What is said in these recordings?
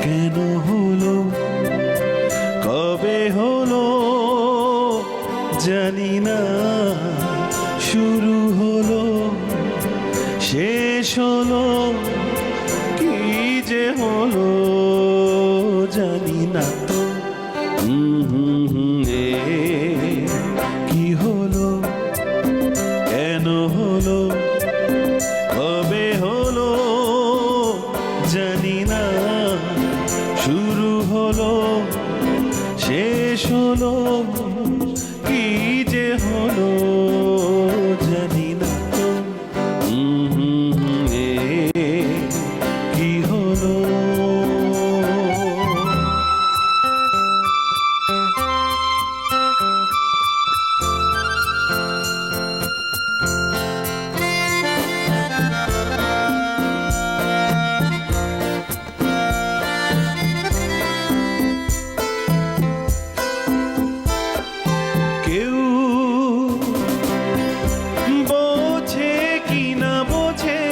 কেন হলো, কবে হলো জানি না, শুরু হলো শেষ হলো, কি যে হলো জানি না তো। কি হলো, কেন হলো, কবে হলো জানি না, শুরু হলো শেষ হলো, কি যে হলো জানি না তো। কি হলো। কেউ বোঝে কি না বোঝে,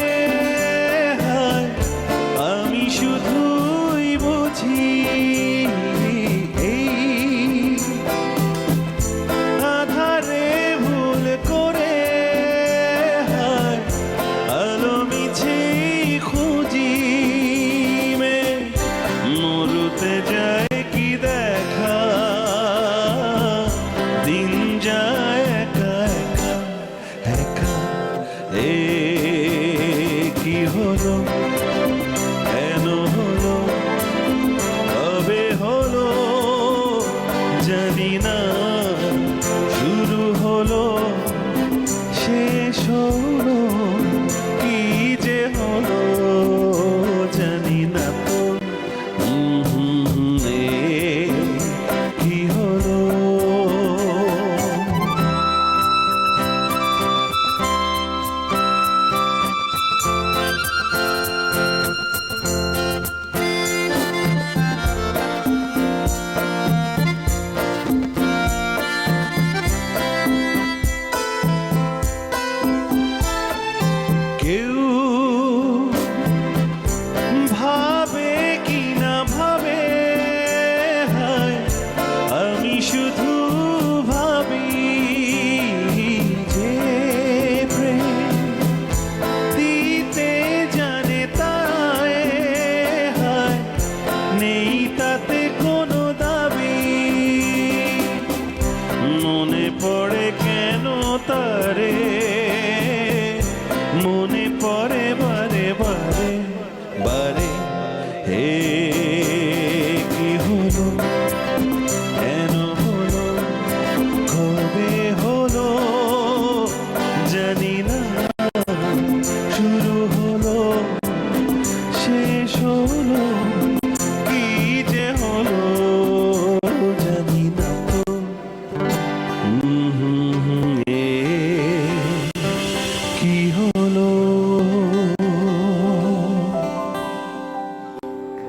আমি শুধুই বুঝি এই আধারে ভুল করে আলো মিছে খুঁজি, মরুতে যায় কি দেখা, দিন যায় একা একা একা। কি হলো, কেন হলো, কবে হলো জানি না, শুরু হলো শেষ হলো, কি যে হলো জানি না তো। কি হলো। কেউ ভাবে কি না ভাবে, আমি শুধু ভাবি যে প্রেম দিতে জানে তাই, নেই তাতে কোনো দাবি, মনে পড়ে কেন তারে, মনে পড়ে বারে বারে বারে।